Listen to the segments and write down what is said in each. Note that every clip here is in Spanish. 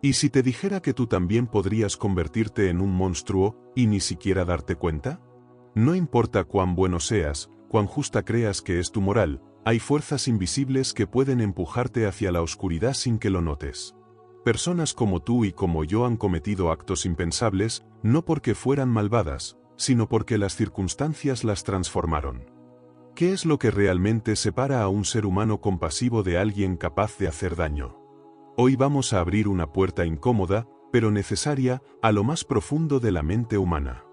¿Y si te dijera que tú también podrías convertirte en un monstruo y ni siquiera darte cuenta? No importa cuán bueno seas, cuán justa creas que es tu moral, hay fuerzas invisibles que pueden empujarte hacia la oscuridad sin que lo notes. Personas como tú y como yo han cometido actos impensables, no porque fueran malvadas, sino porque las circunstancias las transformaron. ¿Qué es lo que realmente separa a un ser humano compasivo de alguien capaz de hacer daño? Hoy vamos a abrir una puerta incómoda, pero necesaria, a lo más profundo de la mente humana.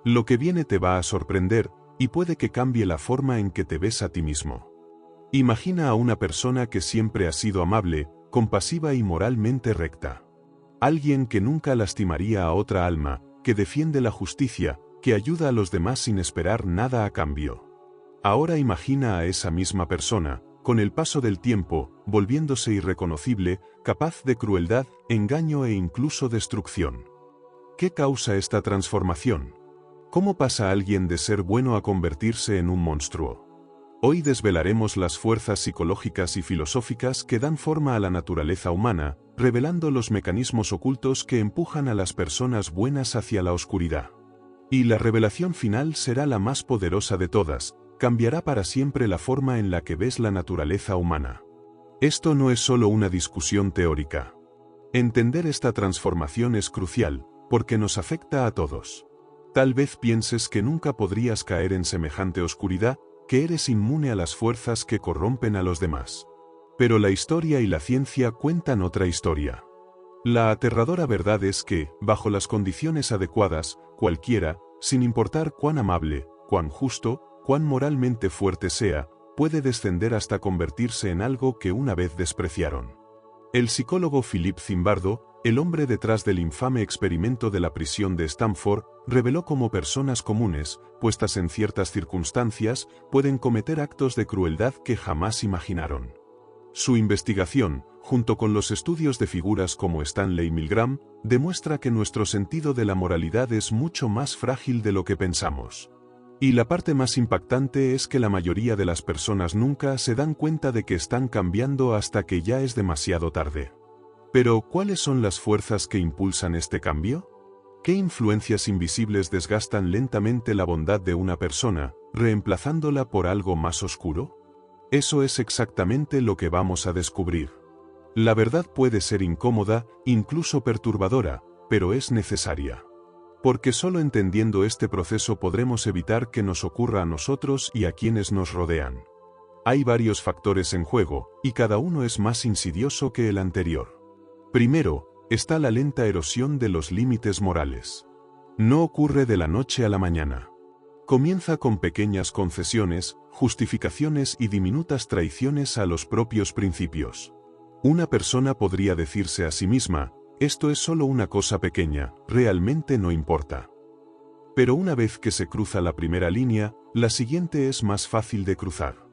Lo que viene te va a sorprender, y puede que cambie la forma en que te ves a ti mismo. Imagina a una persona que siempre ha sido amable, compasiva y moralmente recta. Alguien que nunca lastimaría a otra alma, que defiende la justicia, que ayuda a los demás sin esperar nada a cambio. Ahora imagina a esa misma persona, con el paso del tiempo, volviéndose irreconocible, capaz de crueldad, engaño e incluso destrucción. ¿Qué causa esta transformación? ¿Cómo pasa alguien de ser bueno a convertirse en un monstruo? Hoy desvelaremos las fuerzas psicológicas y filosóficas que dan forma a la naturaleza humana, revelando los mecanismos ocultos que empujan a las personas buenas hacia la oscuridad. Y la revelación final será la más poderosa de todas, cambiará para siempre la forma en la que ves la naturaleza humana. Esto no es solo una discusión teórica. Entender esta transformación es crucial, porque nos afecta a todos. Tal vez pienses que nunca podrías caer en semejante oscuridad, que eres inmune a las fuerzas que corrompen a los demás. Pero la historia y la ciencia cuentan otra historia. La aterradora verdad es que, bajo las condiciones adecuadas, cualquiera, sin importar cuán amable, cuán justo, cuán moralmente fuerte sea, puede descender hasta convertirse en algo que una vez despreciaron. El psicólogo Philip Zimbardo, el hombre detrás del infame experimento de la prisión de Stanford, reveló cómo personas comunes, puestas en ciertas circunstancias, pueden cometer actos de crueldad que jamás imaginaron. Su investigación, junto con los estudios de figuras como Stanley Milgram, demuestra que nuestro sentido de la moralidad es mucho más frágil de lo que pensamos. Y la parte más impactante es que la mayoría de las personas nunca se dan cuenta de que están cambiando hasta que ya es demasiado tarde. Pero, ¿cuáles son las fuerzas que impulsan este cambio? ¿Qué influencias invisibles desgastan lentamente la bondad de una persona, reemplazándola por algo más oscuro? Eso es exactamente lo que vamos a descubrir. La verdad puede ser incómoda, incluso perturbadora, pero es necesaria. Porque solo entendiendo este proceso podremos evitar que nos ocurra a nosotros y a quienes nos rodean. Hay varios factores en juego, y cada uno es más insidioso que el anterior. Primero, está la lenta erosión de los límites morales. No ocurre de la noche a la mañana. Comienza con pequeñas concesiones, justificaciones y diminutas traiciones a los propios principios. Una persona podría decirse a sí misma, esto es solo una cosa pequeña, realmente no importa. Pero una vez que se cruza la primera línea, la siguiente es más fácil de cruzar.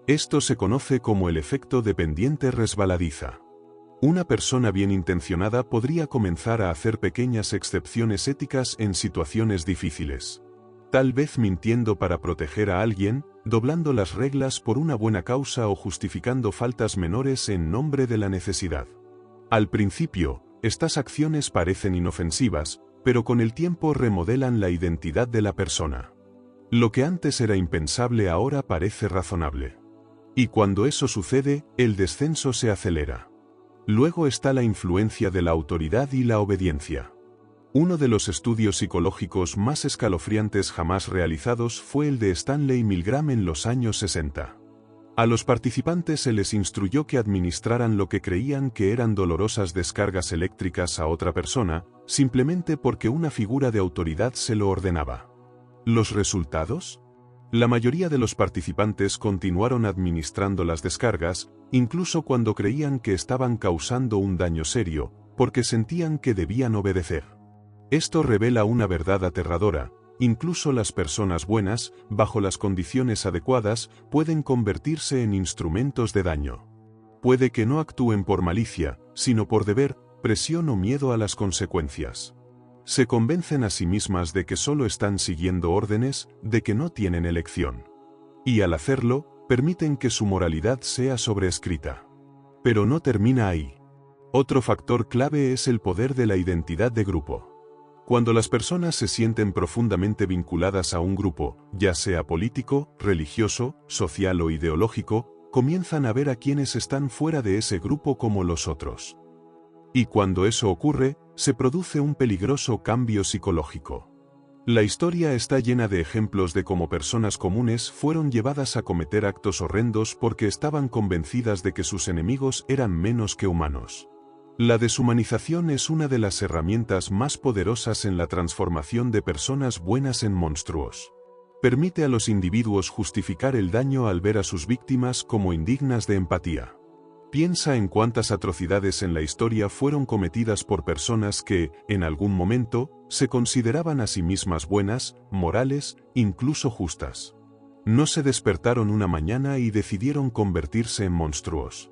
Esto se conoce como el efecto de pendiente resbaladiza. Una persona bien intencionada podría comenzar a hacer pequeñas excepciones éticas en situaciones difíciles. Tal vez mintiendo para proteger a alguien, doblando las reglas por una buena causa o justificando faltas menores en nombre de la necesidad. Al principio, estas acciones parecen inofensivas, pero con el tiempo remodelan la identidad de la persona. Lo que antes era impensable ahora parece razonable. Y cuando eso sucede, el descenso se acelera. Luego está la influencia de la autoridad y la obediencia. Uno de los estudios psicológicos más escalofriantes jamás realizados fue el de Stanley Milgram en los años 60. A los participantes se les instruyó que administraran lo que creían que eran dolorosas descargas eléctricas a otra persona, simplemente porque una figura de autoridad se lo ordenaba. ¿Los resultados? La mayoría de los participantes continuaron administrando las descargas, incluso cuando creían que estaban causando un daño serio, porque sentían que debían obedecer. Esto revela una verdad aterradora: incluso las personas buenas, bajo las condiciones adecuadas, pueden convertirse en instrumentos de daño. Puede que no actúen por malicia, sino por deber, presión o miedo a las consecuencias. Se convencen a sí mismas de que solo están siguiendo órdenes, de que no tienen elección. Y al hacerlo, permiten que su moralidad sea sobreescrita. Pero no termina ahí. Otro factor clave es el poder de la identidad de grupo. Cuando las personas se sienten profundamente vinculadas a un grupo, ya sea político, religioso, social o ideológico, comienzan a ver a quienes están fuera de ese grupo como los otros. Y cuando eso ocurre, se produce un peligroso cambio psicológico. La historia está llena de ejemplos de cómo personas comunes fueron llevadas a cometer actos horrendos porque estaban convencidas de que sus enemigos eran menos que humanos. La deshumanización es una de las herramientas más poderosas en la transformación de personas buenas en monstruos. Permite a los individuos justificar el daño al ver a sus víctimas como indignas de empatía. Piensa en cuántas atrocidades en la historia fueron cometidas por personas que, en algún momento, se consideraban a sí mismas buenas, morales, incluso justas. No se despertaron una mañana y decidieron convertirse en monstruos.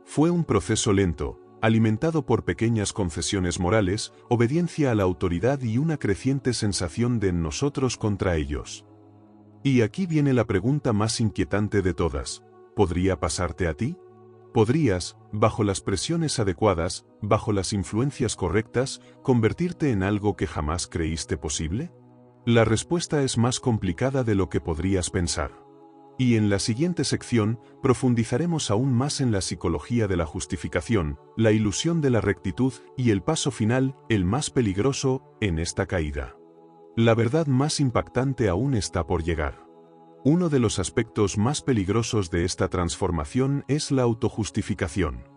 Fue un proceso lento, alimentado por pequeñas concesiones morales, obediencia a la autoridad y una creciente sensación de nosotros contra ellos. Y aquí viene la pregunta más inquietante de todas: ¿podría pasarte a ti? ¿Podrías, bajo las presiones adecuadas, bajo las influencias correctas, convertirte en algo que jamás creíste posible? La respuesta es más complicada de lo que podrías pensar. Y en la siguiente sección, profundizaremos aún más en la psicología de la justificación, la ilusión de la rectitud y el paso final, el más peligroso, en esta caída. La verdad más impactante aún está por llegar. Uno de los aspectos más peligrosos de esta transformación es la autojustificación.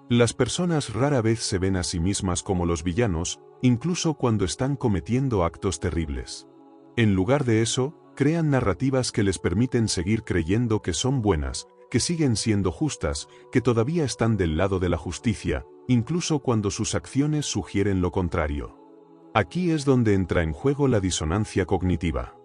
Las personas rara vez se ven a sí mismas como los villanos, incluso cuando están cometiendo actos terribles. En lugar de eso, crean narrativas que les permiten seguir creyendo que son buenas, que siguen siendo justas, que todavía están del lado de la justicia, incluso cuando sus acciones sugieren lo contrario. Aquí es donde entra en juego la disonancia cognitiva.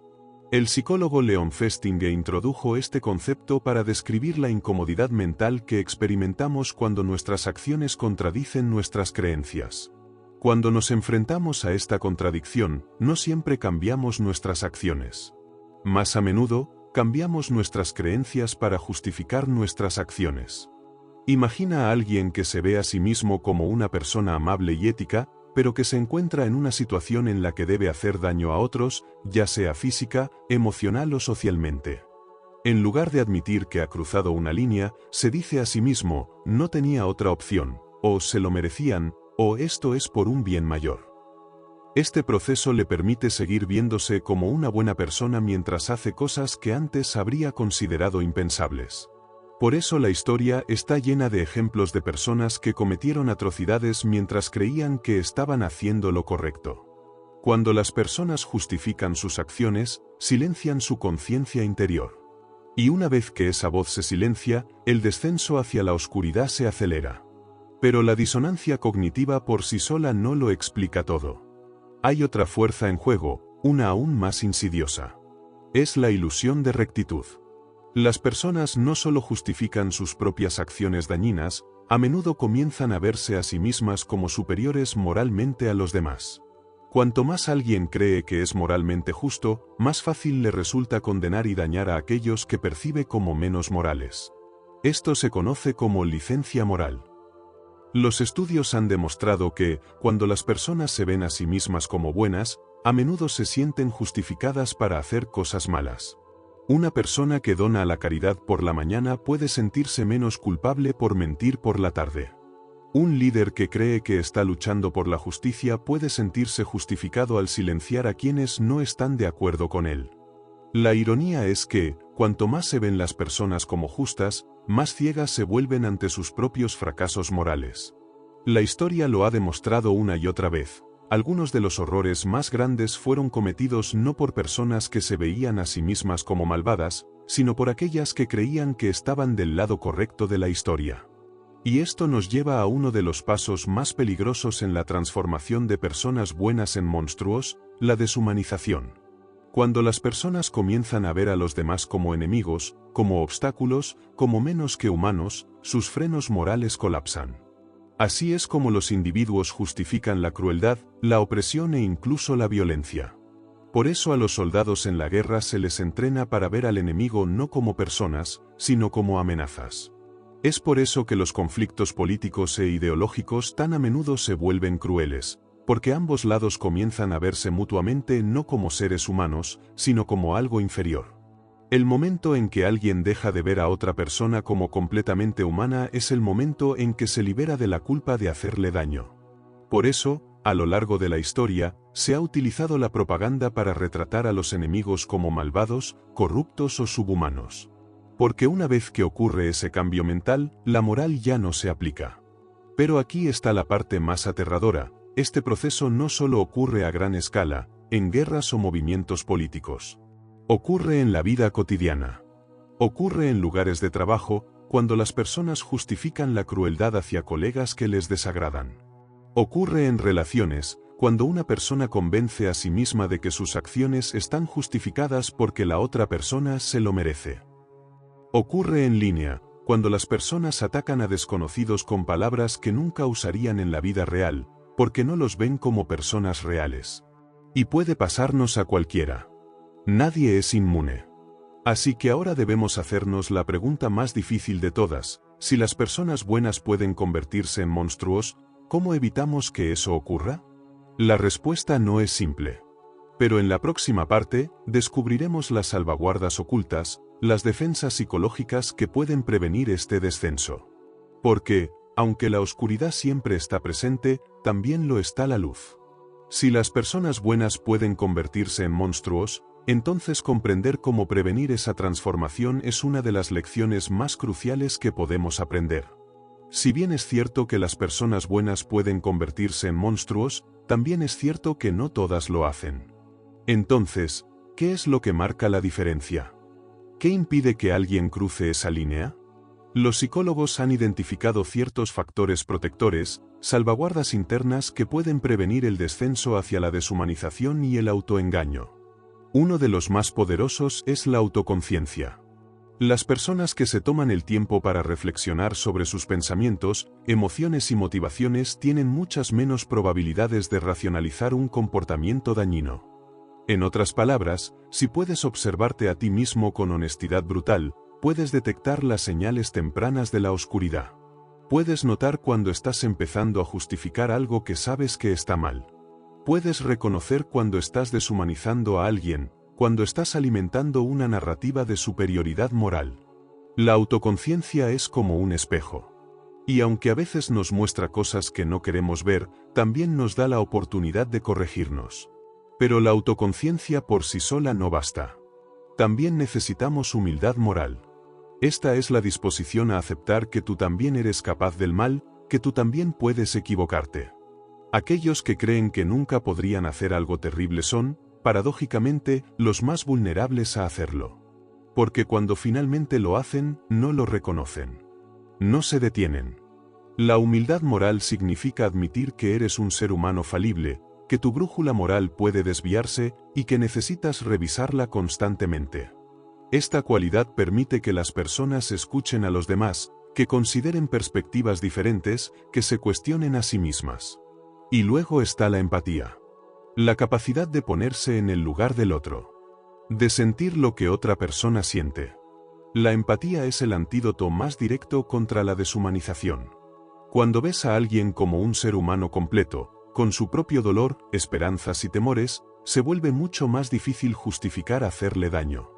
El psicólogo Leon Festinger introdujo este concepto para describir la incomodidad mental que experimentamos cuando nuestras acciones contradicen nuestras creencias. Cuando nos enfrentamos a esta contradicción, no siempre cambiamos nuestras acciones. Más a menudo, cambiamos nuestras creencias para justificar nuestras acciones. Imagina a alguien que se ve a sí mismo como una persona amable y ética, pero que se encuentra en una situación en la que debe hacer daño a otros, ya sea física, emocional o socialmente. En lugar de admitir que ha cruzado una línea, se dice a sí mismo: no tenía otra opción, o se lo merecían, o esto es por un bien mayor. Este proceso le permite seguir viéndose como una buena persona mientras hace cosas que antes habría considerado impensables. Por eso la historia está llena de ejemplos de personas que cometieron atrocidades mientras creían que estaban haciendo lo correcto. Cuando las personas justifican sus acciones, silencian su conciencia interior. Y una vez que esa voz se silencia, el descenso hacia la oscuridad se acelera. Pero la disonancia cognitiva por sí sola no lo explica todo. Hay otra fuerza en juego, una aún más insidiosa. Es la ilusión de rectitud. Las personas no solo justifican sus propias acciones dañinas, a menudo comienzan a verse a sí mismas como superiores moralmente a los demás. Cuanto más alguien cree que es moralmente justo, más fácil le resulta condenar y dañar a aquellos que percibe como menos morales. Esto se conoce como licencia moral. Los estudios han demostrado que, cuando las personas se ven a sí mismas como buenas, a menudo se sienten justificadas para hacer cosas malas. Una persona que dona a la caridad por la mañana puede sentirse menos culpable por mentir por la tarde. Un líder que cree que está luchando por la justicia puede sentirse justificado al silenciar a quienes no están de acuerdo con él. La ironía es que, cuanto más se ven las personas como justas, más ciegas se vuelven ante sus propios fracasos morales. La historia lo ha demostrado una y otra vez. Algunos de los horrores más grandes fueron cometidos no por personas que se veían a sí mismas como malvadas, sino por aquellas que creían que estaban del lado correcto de la historia. Y esto nos lleva a uno de los pasos más peligrosos en la transformación de personas buenas en monstruos, la deshumanización. Cuando las personas comienzan a ver a los demás como enemigos, como obstáculos, como menos que humanos, sus frenos morales colapsan. Así es como los individuos justifican la crueldad, la opresión e incluso la violencia. Por eso a los soldados en la guerra se les entrena para ver al enemigo no como personas, sino como amenazas. Es por eso que los conflictos políticos e ideológicos tan a menudo se vuelven crueles, porque ambos lados comienzan a verse mutuamente no como seres humanos, sino como algo inferior. El momento en que alguien deja de ver a otra persona como completamente humana es el momento en que se libera de la culpa de hacerle daño. Por eso, a lo largo de la historia, se ha utilizado la propaganda para retratar a los enemigos como malvados, corruptos o subhumanos. Porque una vez que ocurre ese cambio mental, la moral ya no se aplica. Pero aquí está la parte más aterradora: este proceso no solo ocurre a gran escala, en guerras o movimientos políticos. Ocurre en la vida cotidiana. Ocurre en lugares de trabajo, cuando las personas justifican la crueldad hacia colegas que les desagradan. Ocurre en relaciones, cuando una persona convence a sí misma de que sus acciones están justificadas porque la otra persona se lo merece. Ocurre en línea, cuando las personas atacan a desconocidos con palabras que nunca usarían en la vida real, porque no los ven como personas reales. Y puede pasarnos a cualquiera. Nadie es inmune. Así que ahora debemos hacernos la pregunta más difícil de todas: si las personas buenas pueden convertirse en monstruos, ¿cómo evitamos que eso ocurra? La respuesta no es simple. Pero en la próxima parte, descubriremos las salvaguardas ocultas, las defensas psicológicas que pueden prevenir este descenso. Porque, aunque la oscuridad siempre está presente, también lo está la luz. Si las personas buenas pueden convertirse en monstruos, entonces comprender cómo prevenir esa transformación es una de las lecciones más cruciales que podemos aprender. Si bien es cierto que las personas buenas pueden convertirse en monstruos, también es cierto que no todas lo hacen. Entonces, ¿qué es lo que marca la diferencia? ¿Qué impide que alguien cruce esa línea? Los psicólogos han identificado ciertos factores protectores, salvaguardas internas que pueden prevenir el descenso hacia la deshumanización y el autoengaño. Uno de los más poderosos es la autoconciencia. Las personas que se toman el tiempo para reflexionar sobre sus pensamientos, emociones y motivaciones tienen muchas menos probabilidades de racionalizar un comportamiento dañino. En otras palabras, si puedes observarte a ti mismo con honestidad brutal, puedes detectar las señales tempranas de la oscuridad. Puedes notar cuando estás empezando a justificar algo que sabes que está mal. Puedes reconocer cuando estás deshumanizando a alguien, cuando estás alimentando una narrativa de superioridad moral. La autoconciencia es como un espejo. Y aunque a veces nos muestra cosas que no queremos ver, también nos da la oportunidad de corregirnos. Pero la autoconciencia por sí sola no basta. También necesitamos humildad moral. Esta es la disposición a aceptar que tú también eres capaz del mal, que tú también puedes equivocarte. Aquellos que creen que nunca podrían hacer algo terrible son, paradójicamente, los más vulnerables a hacerlo. Porque cuando finalmente lo hacen, no lo reconocen. No se detienen. La humildad moral significa admitir que eres un ser humano falible, que tu brújula moral puede desviarse y que necesitas revisarla constantemente. Esta cualidad permite que las personas escuchen a los demás, que consideren perspectivas diferentes, que se cuestionen a sí mismas. Y luego está la empatía. La capacidad de ponerse en el lugar del otro. De sentir lo que otra persona siente. La empatía es el antídoto más directo contra la deshumanización. Cuando ves a alguien como un ser humano completo, con su propio dolor, esperanzas y temores, se vuelve mucho más difícil justificar hacerle daño.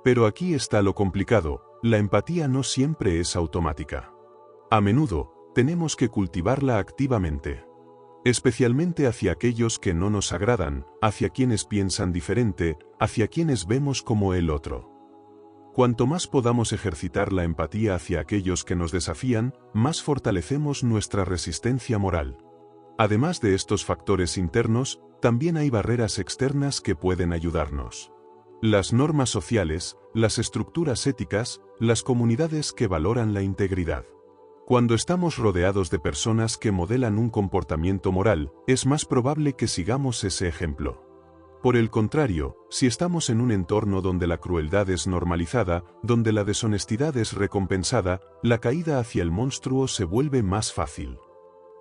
Pero aquí está lo complicado: la empatía no siempre es automática. A menudo, tenemos que cultivarla activamente. Especialmente hacia aquellos que no nos agradan, hacia quienes piensan diferente, hacia quienes vemos como el otro. Cuanto más podamos ejercitar la empatía hacia aquellos que nos desafían, más fortalecemos nuestra resistencia moral. Además de estos factores internos, también hay barreras externas que pueden ayudarnos. Las normas sociales, las estructuras éticas, las comunidades que valoran la integridad. Cuando estamos rodeados de personas que modelan un comportamiento moral, es más probable que sigamos ese ejemplo. Por el contrario, si estamos en un entorno donde la crueldad es normalizada, donde la deshonestidad es recompensada, la caída hacia el monstruo se vuelve más fácil.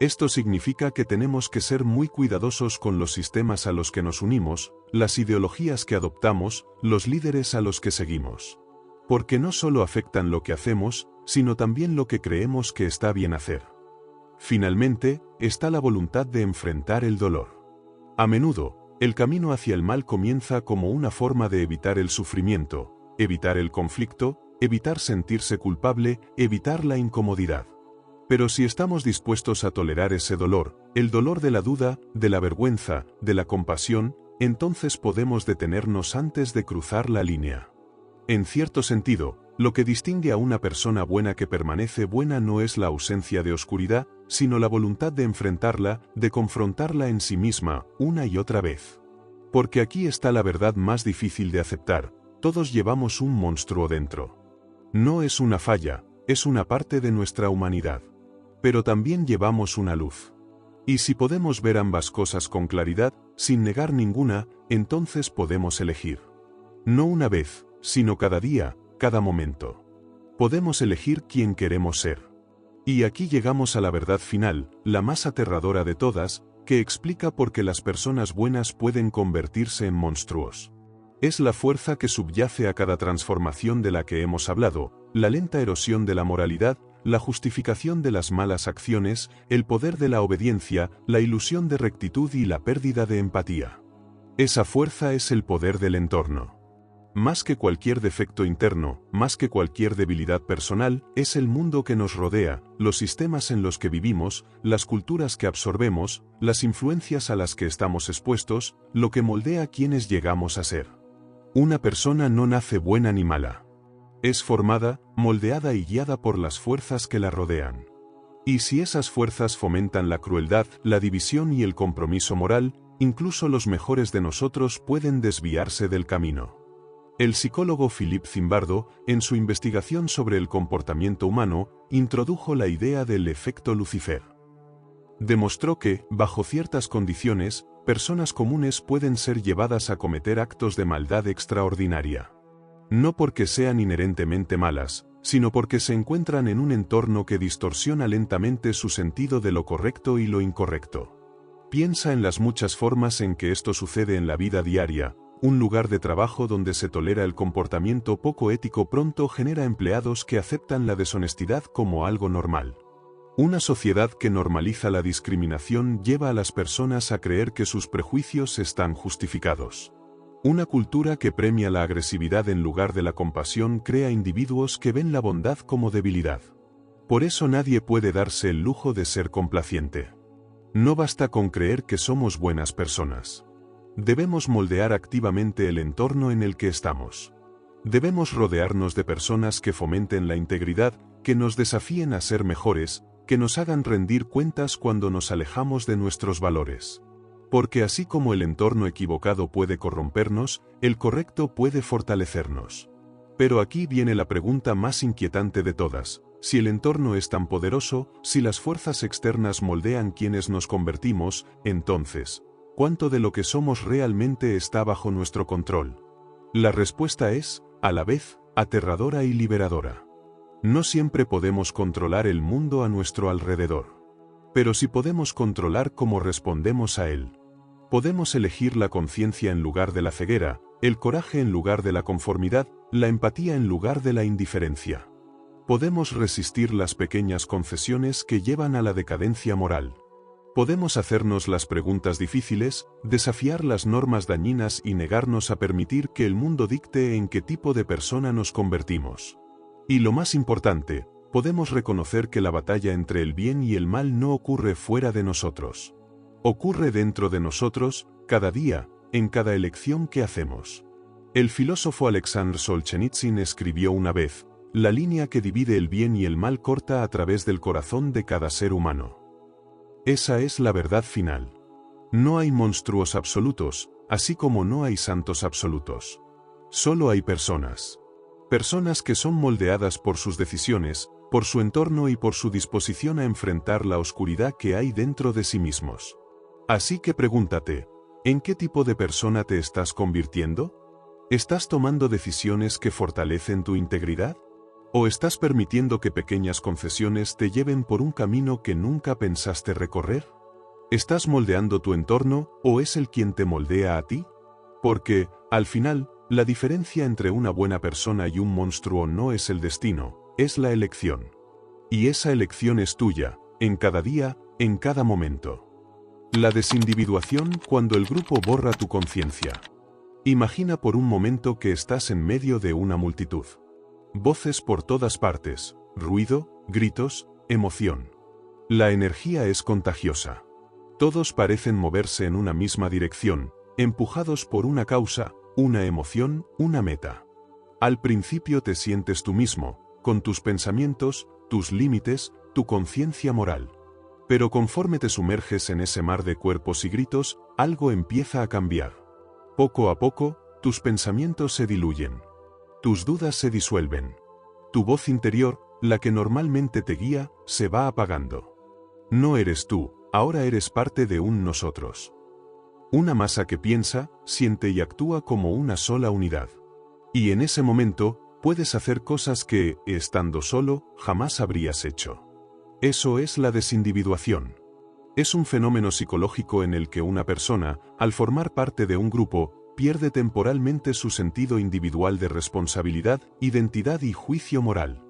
Esto significa que tenemos que ser muy cuidadosos con los sistemas a los que nos unimos, las ideologías que adoptamos, los líderes a los que seguimos. Porque no solo afectan lo que hacemos, sino también lo que creemos que está bien hacer. Finalmente, está la voluntad de enfrentar el dolor. A menudo, el camino hacia el mal comienza como una forma de evitar el sufrimiento, evitar el conflicto, evitar sentirse culpable, evitar la incomodidad. Pero si estamos dispuestos a tolerar ese dolor, el dolor de la duda, de la vergüenza, de la compasión, entonces podemos detenernos antes de cruzar la línea. En cierto sentido, lo que distingue a una persona buena que permanece buena no es la ausencia de oscuridad, sino la voluntad de enfrentarla, de confrontarla en sí misma, una y otra vez. Porque aquí está la verdad más difícil de aceptar: todos llevamos un monstruo dentro. No es una falla, es una parte de nuestra humanidad. Pero también llevamos una luz. Y si podemos ver ambas cosas con claridad, sin negar ninguna, entonces podemos elegir. No una vez, sino cada día, cada momento. Podemos elegir quién queremos ser. Y aquí llegamos a la verdad final, la más aterradora de todas, que explica por qué las personas buenas pueden convertirse en monstruos. Es la fuerza que subyace a cada transformación de la que hemos hablado, la lenta erosión de la moralidad, la justificación de las malas acciones, el poder de la obediencia, la ilusión de rectitud y la pérdida de empatía. Esa fuerza es el poder del entorno. Más que cualquier defecto interno, más que cualquier debilidad personal, es el mundo que nos rodea, los sistemas en los que vivimos, las culturas que absorbemos, las influencias a las que estamos expuestos, lo que moldea quienes llegamos a ser. Una persona no nace buena ni mala. Es formada, moldeada y guiada por las fuerzas que la rodean. Y si esas fuerzas fomentan la crueldad, la división y el compromiso moral, incluso los mejores de nosotros pueden desviarse del camino. El psicólogo Philip Zimbardo, en su investigación sobre el comportamiento humano, introdujo la idea del efecto Lucifer. Demostró que, bajo ciertas condiciones, personas comunes pueden ser llevadas a cometer actos de maldad extraordinaria. No porque sean inherentemente malas, sino porque se encuentran en un entorno que distorsiona lentamente su sentido de lo correcto y lo incorrecto. Piensa en las muchas formas en que esto sucede en la vida diaria. Un lugar de trabajo donde se tolera el comportamiento poco ético pronto genera empleados que aceptan la deshonestidad como algo normal. Una sociedad que normaliza la discriminación lleva a las personas a creer que sus prejuicios están justificados. Una cultura que premia la agresividad en lugar de la compasión crea individuos que ven la bondad como debilidad. Por eso nadie puede darse el lujo de ser complaciente. No basta con creer que somos buenas personas. Debemos moldear activamente el entorno en el que estamos. Debemos rodearnos de personas que fomenten la integridad, que nos desafíen a ser mejores, que nos hagan rendir cuentas cuando nos alejamos de nuestros valores. Porque así como el entorno equivocado puede corrompernos, el correcto puede fortalecernos. Pero aquí viene la pregunta más inquietante de todas: si el entorno es tan poderoso, si las fuerzas externas moldean quienes nos convertimos, entonces, ¿cuánto de lo que somos realmente está bajo nuestro control? La respuesta es, a la vez, aterradora y liberadora. No siempre podemos controlar el mundo a nuestro alrededor. Pero sí podemos controlar cómo respondemos a él. Podemos elegir la conciencia en lugar de la ceguera, el coraje en lugar de la conformidad, la empatía en lugar de la indiferencia. Podemos resistir las pequeñas concesiones que llevan a la decadencia moral. Podemos hacernos las preguntas difíciles, desafiar las normas dañinas y negarnos a permitir que el mundo dicte en qué tipo de persona nos convertimos. Y lo más importante, podemos reconocer que la batalla entre el bien y el mal no ocurre fuera de nosotros. Ocurre dentro de nosotros, cada día, en cada elección que hacemos. El filósofo Alexander Solzhenitsyn escribió una vez: la línea que divide el bien y el mal corta a través del corazón de cada ser humano. Esa es la verdad final. No hay monstruos absolutos, así como no hay santos absolutos. Solo hay personas. Personas que son moldeadas por sus decisiones, por su entorno y por su disposición a enfrentar la oscuridad que hay dentro de sí mismos. Así que pregúntate, ¿en qué tipo de persona te estás convirtiendo? ¿Estás tomando decisiones que fortalecen tu integridad? ¿O estás permitiendo que pequeñas concesiones te lleven por un camino que nunca pensaste recorrer? ¿Estás moldeando tu entorno, o es él quien te moldea a ti? Porque, al final, la diferencia entre una buena persona y un monstruo no es el destino, es la elección. Y esa elección es tuya, en cada día, en cada momento. La desindividuación cuando el grupo borra tu conciencia. Imagina por un momento que estás en medio de una multitud. Voces por todas partes, ruido, gritos, emoción. La energía es contagiosa. Todos parecen moverse en una misma dirección, empujados por una causa, una emoción, una meta. Al principio te sientes tú mismo, con tus pensamientos, tus límites, tu conciencia moral. Pero conforme te sumerges en ese mar de cuerpos y gritos, algo empieza a cambiar. Poco a poco, tus pensamientos se diluyen. Tus dudas se disuelven. Tu voz interior, la que normalmente te guía, se va apagando. No eres tú, ahora eres parte de un nosotros. Una masa que piensa, siente y actúa como una sola unidad. Y en ese momento, puedes hacer cosas que, estando solo, jamás habrías hecho. Eso es la desindividuación. Es un fenómeno psicológico en el que una persona, al formar parte de un grupo, pierde temporalmente su sentido individual de responsabilidad, identidad y juicio moral.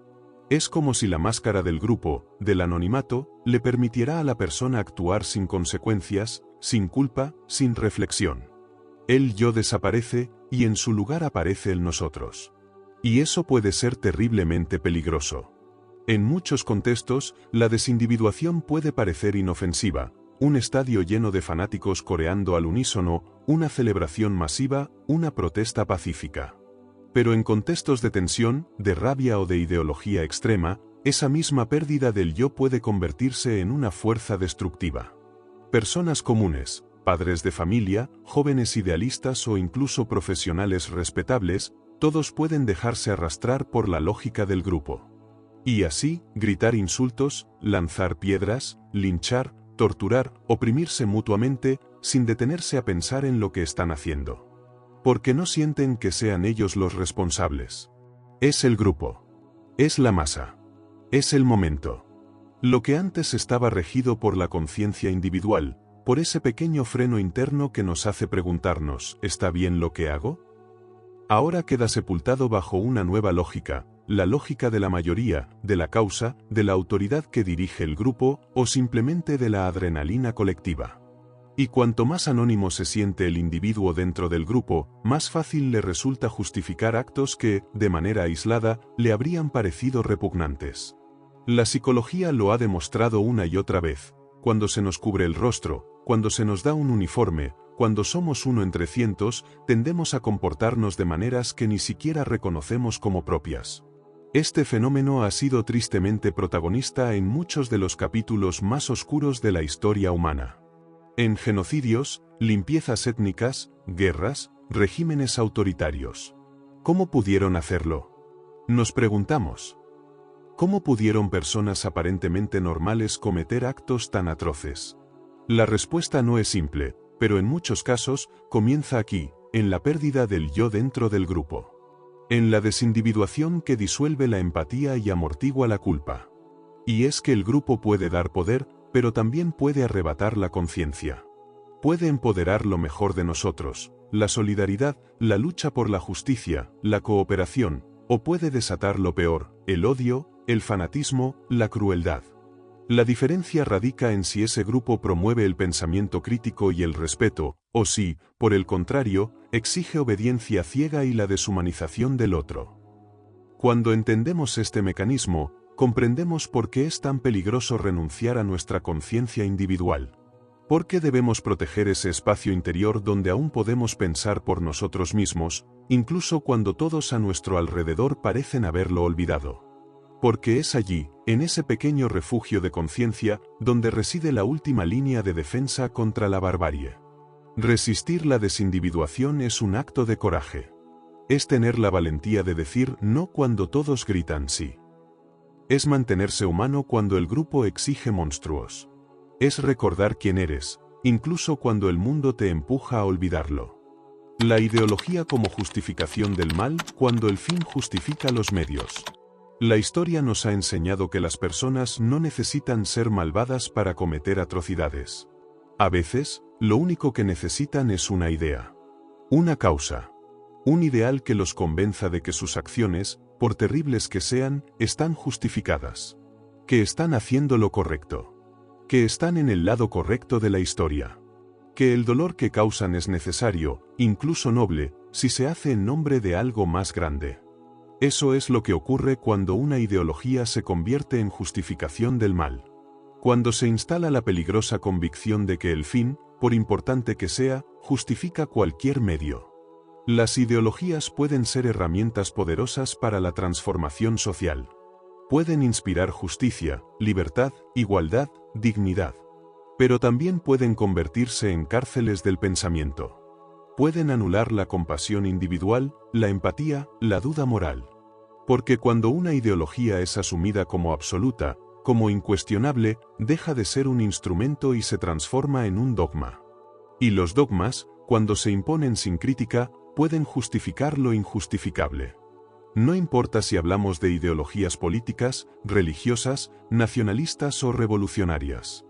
Es como si la máscara del grupo, del anonimato, le permitiera a la persona actuar sin consecuencias, sin culpa, sin reflexión. El yo desaparece, y en su lugar aparece el nosotros. Y eso puede ser terriblemente peligroso. En muchos contextos, la desindividuación puede parecer inofensiva, un estadio lleno de fanáticos coreando al unísono, una celebración masiva, una protesta pacífica. Pero en contextos de tensión, de rabia o de ideología extrema, esa misma pérdida del yo puede convertirse en una fuerza destructiva. Personas comunes, padres de familia, jóvenes idealistas o incluso profesionales respetables, todos pueden dejarse arrastrar por la lógica del grupo. Y así, gritar insultos, lanzar piedras, linchar, torturar, oprimirse mutuamente, sin detenerse a pensar en lo que están haciendo. Porque no sienten que sean ellos los responsables. Es el grupo. Es la masa. Es el momento. Lo que antes estaba regido por la conciencia individual, por ese pequeño freno interno que nos hace preguntarnos, ¿está bien lo que hago? Ahora queda sepultado bajo una nueva lógica, la lógica de la mayoría, de la causa, de la autoridad que dirige el grupo, o simplemente de la adrenalina colectiva. Y cuanto más anónimo se siente el individuo dentro del grupo, más fácil le resulta justificar actos que, de manera aislada, le habrían parecido repugnantes. La psicología lo ha demostrado una y otra vez. Cuando se nos cubre el rostro, cuando se nos da un uniforme, cuando somos uno entre cientos, tendemos a comportarnos de maneras que ni siquiera reconocemos como propias. Este fenómeno ha sido tristemente protagonista en muchos de los capítulos más oscuros de la historia humana. En genocidios, limpiezas étnicas, guerras, regímenes autoritarios. ¿Cómo pudieron hacerlo? Nos preguntamos. ¿Cómo pudieron personas aparentemente normales cometer actos tan atroces? La respuesta no es simple, pero en muchos casos, comienza aquí, en la pérdida del yo dentro del grupo. En la desindividuación que disuelve la empatía y amortigua la culpa. Y es que el grupo puede dar poder, pero también puede arrebatar la conciencia. Puede empoderar lo mejor de nosotros, la solidaridad, la lucha por la justicia, la cooperación, o puede desatar lo peor, el odio, el fanatismo, la crueldad. La diferencia radica en si ese grupo promueve el pensamiento crítico y el respeto, o si, por el contrario, exige obediencia ciega y la deshumanización del otro. Cuando entendemos este mecanismo, comprendemos por qué es tan peligroso renunciar a nuestra conciencia individual. ¿Por qué debemos proteger ese espacio interior donde aún podemos pensar por nosotros mismos, incluso cuando todos a nuestro alrededor parecen haberlo olvidado? Porque es allí, en ese pequeño refugio de conciencia, donde reside la última línea de defensa contra la barbarie. Resistir la desindividuación es un acto de coraje. Es tener la valentía de decir no cuando todos gritan sí. Es mantenerse humano cuando el grupo exige monstruos. Es recordar quién eres, incluso cuando el mundo te empuja a olvidarlo. La ideología como justificación del mal cuando el fin justifica los medios. La historia nos ha enseñado que las personas no necesitan ser malvadas para cometer atrocidades. A veces, lo único que necesitan es una idea. Una causa. Un ideal que los convenza de que sus acciones, por terribles que sean, están justificadas. Que están haciendo lo correcto. Que están en el lado correcto de la historia. Que el dolor que causan es necesario, incluso noble, si se hace en nombre de algo más grande. Eso es lo que ocurre cuando una ideología se convierte en justificación del mal. Cuando se instala la peligrosa convicción de que el fin, por importante que sea, justifica cualquier medio. Las ideologías pueden ser herramientas poderosas para la transformación social. Pueden inspirar justicia, libertad, igualdad, dignidad. Pero también pueden convertirse en cárceles del pensamiento. Pueden anular la compasión individual, la empatía, la duda moral. Porque cuando una ideología es asumida como absoluta, como incuestionable, deja de ser un instrumento y se transforma en un dogma. Y los dogmas, cuando se imponen sin crítica, pueden justificar lo injustificable. No importa si hablamos de ideologías políticas, religiosas, nacionalistas o revolucionarias.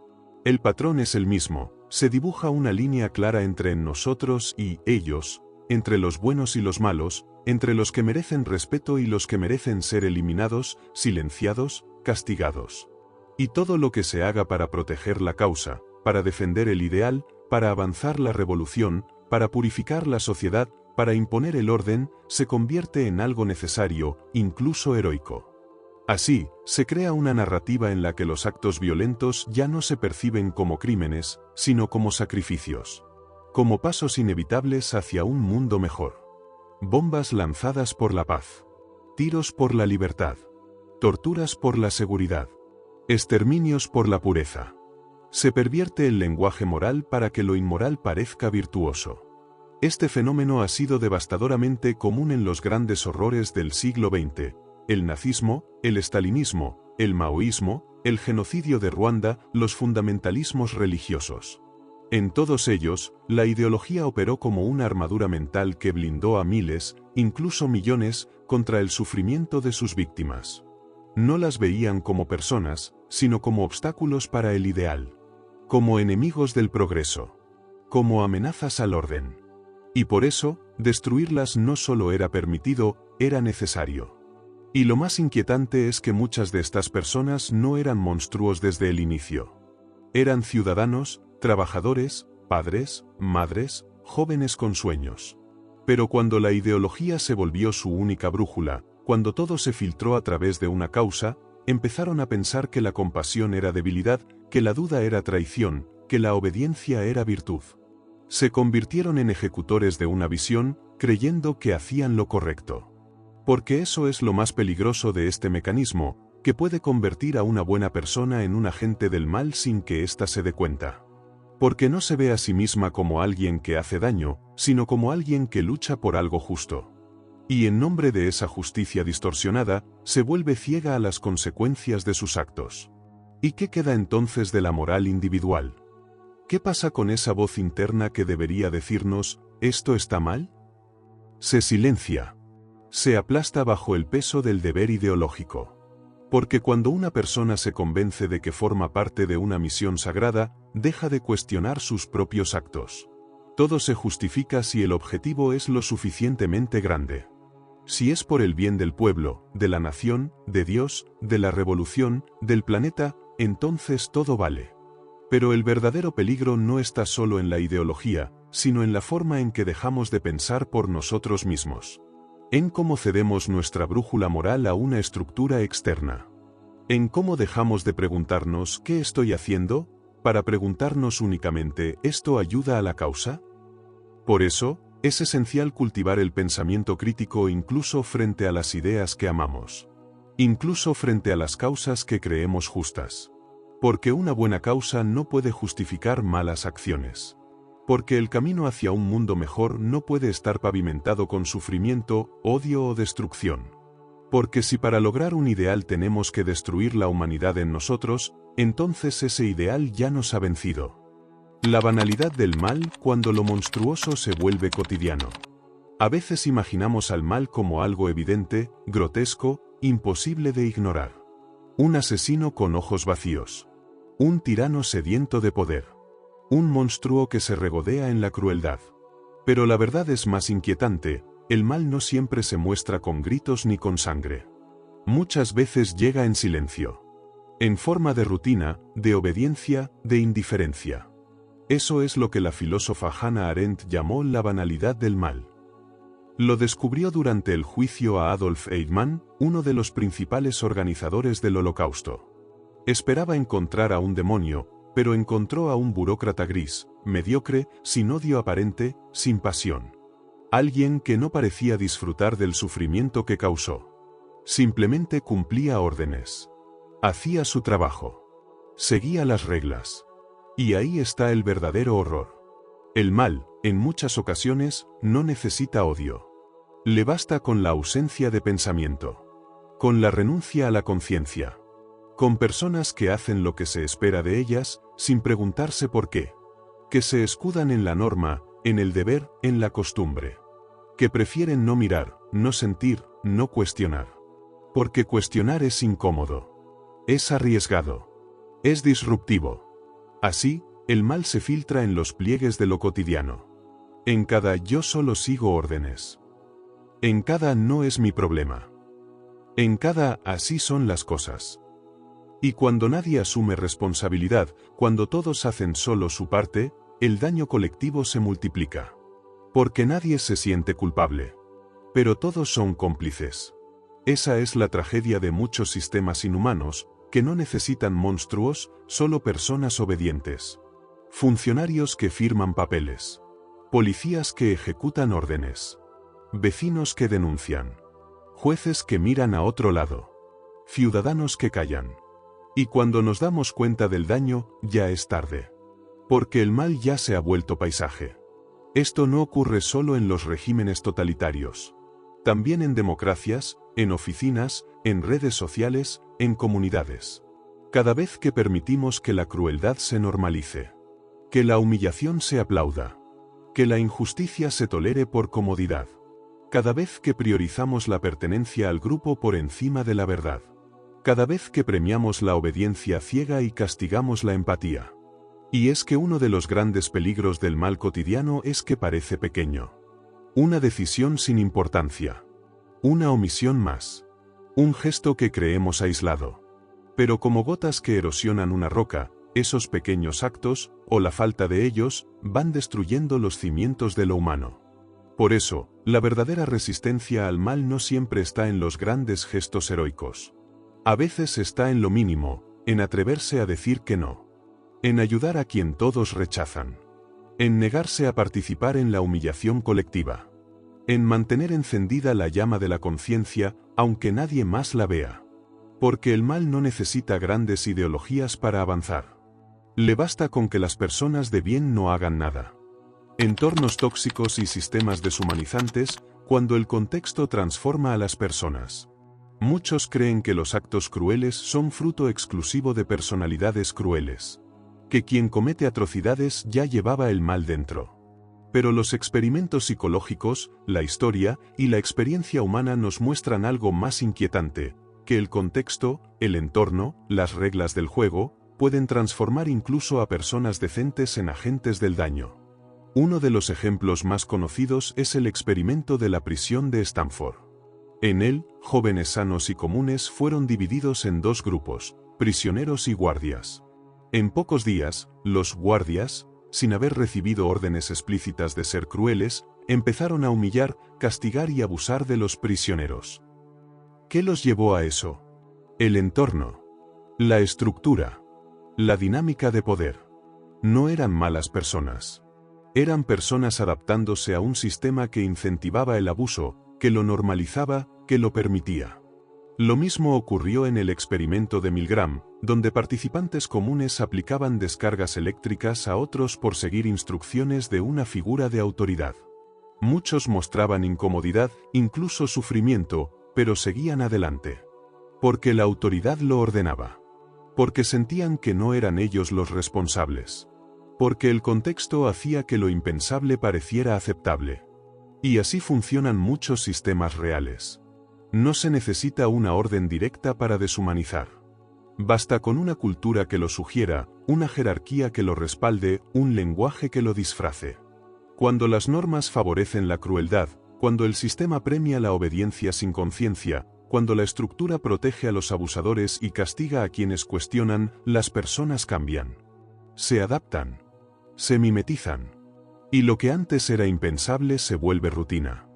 El patrón es el mismo, se dibuja una línea clara entre nosotros y ellos, entre los buenos y los malos, entre los que merecen respeto y los que merecen ser eliminados, silenciados, castigados. Y todo lo que se haga para proteger la causa, para defender el ideal, para avanzar la revolución, para purificar la sociedad, para imponer el orden, se convierte en algo necesario, incluso heroico. Así, se crea una narrativa en la que los actos violentos ya no se perciben como crímenes, sino como sacrificios. Como pasos inevitables hacia un mundo mejor. Bombas lanzadas por la paz. Tiros por la libertad. Torturas por la seguridad. Exterminios por la pureza. Se pervierte el lenguaje moral para que lo inmoral parezca virtuoso. Este fenómeno ha sido devastadoramente común en los grandes horrores del siglo XX. El nazismo, el estalinismo, el maoísmo, el genocidio de Ruanda, los fundamentalismos religiosos. En todos ellos, la ideología operó como una armadura mental que blindó a miles, incluso millones, contra el sufrimiento de sus víctimas. No las veían como personas, sino como obstáculos para el ideal. Como enemigos del progreso. Como amenazas al orden. Y por eso, destruirlas no solo era permitido, era necesario. Y lo más inquietante es que muchas de estas personas no eran monstruos desde el inicio. Eran ciudadanos, trabajadores, padres, madres, jóvenes con sueños. Pero cuando la ideología se volvió su única brújula, cuando todo se filtró a través de una causa, empezaron a pensar que la compasión era debilidad, que la duda era traición, que la obediencia era virtud. Se convirtieron en ejecutores de una visión, creyendo que hacían lo correcto. Porque eso es lo más peligroso de este mecanismo, que puede convertir a una buena persona en un agente del mal sin que ésta se dé cuenta. Porque no se ve a sí misma como alguien que hace daño, sino como alguien que lucha por algo justo. Y en nombre de esa justicia distorsionada, se vuelve ciega a las consecuencias de sus actos. ¿Y qué queda entonces de la moral individual? ¿Qué pasa con esa voz interna que debería decirnos, ¿esto está mal? Se silencia. Se aplasta bajo el peso del deber ideológico. Porque cuando una persona se convence de que forma parte de una misión sagrada, deja de cuestionar sus propios actos. Todo se justifica si el objetivo es lo suficientemente grande. Si es por el bien del pueblo, de la nación, de Dios, de la revolución, del planeta, entonces todo vale. Pero el verdadero peligro no está solo en la ideología, sino en la forma en que dejamos de pensar por nosotros mismos. En cómo cedemos nuestra brújula moral a una estructura externa. En cómo dejamos de preguntarnos ¿qué estoy haciendo? Para preguntarnos únicamente ¿esto ayuda a la causa? Por eso, es esencial cultivar el pensamiento crítico incluso frente a las ideas que amamos. Incluso frente a las causas que creemos justas. Porque una buena causa no puede justificar malas acciones. Porque el camino hacia un mundo mejor no puede estar pavimentado con sufrimiento, odio o destrucción. Porque si para lograr un ideal tenemos que destruir la humanidad en nosotros, entonces ese ideal ya nos ha vencido. La banalidad del mal cuando lo monstruoso se vuelve cotidiano. A veces imaginamos al mal como algo evidente, grotesco, imposible de ignorar. Un asesino con ojos vacíos. Un tirano sediento de poder. Un monstruo que se regodea en la crueldad. Pero la verdad es más inquietante, el mal no siempre se muestra con gritos ni con sangre. Muchas veces llega en silencio. En forma de rutina, de obediencia, de indiferencia. Eso es lo que la filósofa Hannah Arendt llamó la banalidad del mal. Lo descubrió durante el juicio a Adolf Eichmann, uno de los principales organizadores del Holocausto. Esperaba encontrar a un demonio, pero encontró a un burócrata gris, mediocre, sin odio aparente, sin pasión. Alguien que no parecía disfrutar del sufrimiento que causó. Simplemente cumplía órdenes. Hacía su trabajo. Seguía las reglas. Y ahí está el verdadero horror. El mal, en muchas ocasiones, no necesita odio. Le basta con la ausencia de pensamiento. Con la renuncia a la conciencia. Con personas que hacen lo que se espera de ellas, sin preguntarse por qué. Que se escudan en la norma, en el deber, en la costumbre. Que prefieren no mirar, no sentir, no cuestionar. Porque cuestionar es incómodo. Es arriesgado. Es disruptivo. Así, el mal se filtra en los pliegues de lo cotidiano. En cada yo solo sigo órdenes. En cada no es mi problema. En cada así son las cosas. Y cuando nadie asume responsabilidad, cuando todos hacen solo su parte, el daño colectivo se multiplica. Porque nadie se siente culpable. Pero todos son cómplices. Esa es la tragedia de muchos sistemas inhumanos, que no necesitan monstruos, solo personas obedientes. Funcionarios que firman papeles. Policías que ejecutan órdenes. Vecinos que denuncian. Jueces que miran a otro lado. Ciudadanos que callan. Y cuando nos damos cuenta del daño, ya es tarde. Porque el mal ya se ha vuelto paisaje. Esto no ocurre solo en los regímenes totalitarios. También en democracias, en oficinas, en redes sociales, en comunidades. Cada vez que permitimos que la crueldad se normalice. Que la humillación se aplauda. Que la injusticia se tolere por comodidad. Cada vez que priorizamos la pertenencia al grupo por encima de la verdad. Cada vez que premiamos la obediencia ciega y castigamos la empatía. Y es que uno de los grandes peligros del mal cotidiano es que parece pequeño. Una decisión sin importancia. Una omisión más. Un gesto que creemos aislado. Pero como gotas que erosionan una roca, esos pequeños actos, o la falta de ellos, van destruyendo los cimientos de lo humano. Por eso, la verdadera resistencia al mal no siempre está en los grandes gestos heroicos. A veces está en lo mínimo, en atreverse a decir que no. En ayudar a quien todos rechazan. En negarse a participar en la humillación colectiva. En mantener encendida la llama de la conciencia, aunque nadie más la vea. Porque el mal no necesita grandes ideologías para avanzar. Le basta con que las personas de bien no hagan nada. Entornos tóxicos y sistemas deshumanizantes, cuando el contexto transforma a las personas. Muchos creen que los actos crueles son fruto exclusivo de personalidades crueles. Que quien comete atrocidades ya llevaba el mal dentro. Pero los experimentos psicológicos, la historia y la experiencia humana nos muestran algo más inquietante, que el contexto, el entorno, las reglas del juego, pueden transformar incluso a personas decentes en agentes del daño. Uno de los ejemplos más conocidos es el experimento de la prisión de Stanford. En él, jóvenes sanos y comunes fueron divididos en dos grupos, prisioneros y guardias. En pocos días, los guardias, sin haber recibido órdenes explícitas de ser crueles, empezaron a humillar, castigar y abusar de los prisioneros. ¿Qué los llevó a eso? El entorno. La estructura. La dinámica de poder. No eran malas personas. Eran personas adaptándose a un sistema que incentivaba el abuso, que lo normalizaba, que lo permitía. Lo mismo ocurrió en el experimento de Milgram, donde participantes comunes aplicaban descargas eléctricas a otros por seguir instrucciones de una figura de autoridad. Muchos mostraban incomodidad, incluso sufrimiento, pero seguían adelante. Porque la autoridad lo ordenaba. Porque sentían que no eran ellos los responsables. Porque el contexto hacía que lo impensable pareciera aceptable. Y así funcionan muchos sistemas reales. No se necesita una orden directa para deshumanizar. Basta con una cultura que lo sugiera, una jerarquía que lo respalde, un lenguaje que lo disfrace. Cuando las normas favorecen la crueldad, Cuando el sistema premia la obediencia sin conciencia, cuando la estructura protege a los abusadores y castiga a quienes cuestionan, las personas cambian. Se adaptan. Se mimetizan. Y lo que antes era impensable se vuelve rutina.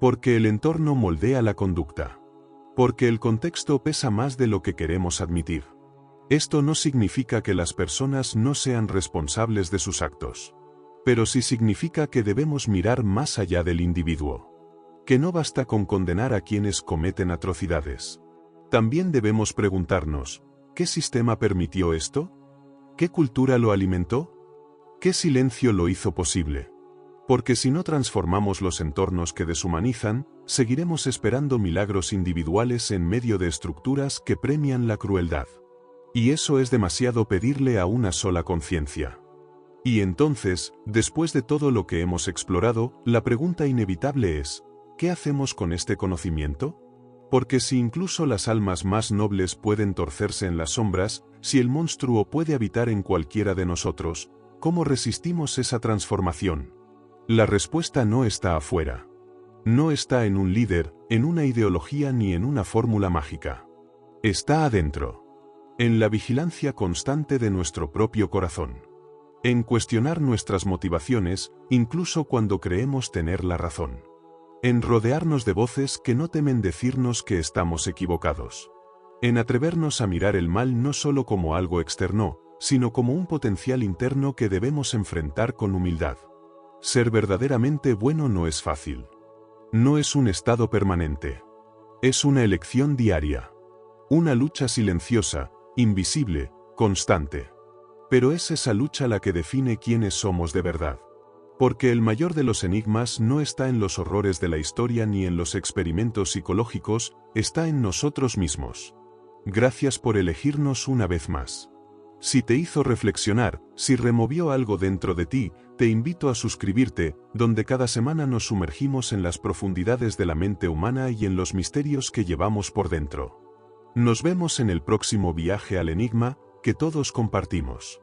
Porque el entorno moldea la conducta. Porque el contexto pesa más de lo que queremos admitir. Esto no significa que las personas no sean responsables de sus actos. Pero sí significa que debemos mirar más allá del individuo. Que no basta con condenar a quienes cometen atrocidades. También debemos preguntarnos, ¿qué sistema permitió esto? ¿Qué cultura lo alimentó? ¿Qué silencio lo hizo posible? Porque si no transformamos los entornos que deshumanizan, seguiremos esperando milagros individuales en medio de estructuras que premian la crueldad. Y eso es demasiado pedirle a una sola conciencia. Y entonces, después de todo lo que hemos explorado, la pregunta inevitable es, ¿qué hacemos con este conocimiento? Porque si incluso las almas más nobles pueden torcerse en las sombras, si el monstruo puede habitar en cualquiera de nosotros, ¿cómo resistimos esa transformación? La respuesta no está afuera. No está en un líder, en una ideología ni en una fórmula mágica. Está adentro. En la vigilancia constante de nuestro propio corazón. En cuestionar nuestras motivaciones, incluso cuando creemos tener la razón. En rodearnos de voces que no temen decirnos que estamos equivocados. En atrevernos a mirar el mal no solo como algo externo, sino como un potencial interno que debemos enfrentar con humildad. Ser verdaderamente bueno no es fácil. No es un estado permanente. Es una elección diaria. Una lucha silenciosa, invisible, constante. Pero es esa lucha la que define quiénes somos de verdad. Porque el mayor de los enigmas no está en los horrores de la historia ni en los experimentos psicológicos, está en nosotros mismos. Gracias por elegirnos una vez más. Si te hizo reflexionar, si removió algo dentro de ti, te invito a suscribirte, donde cada semana nos sumergimos en las profundidades de la mente humana y en los misterios que llevamos por dentro. Nos vemos en el próximo viaje al enigma que todos compartimos.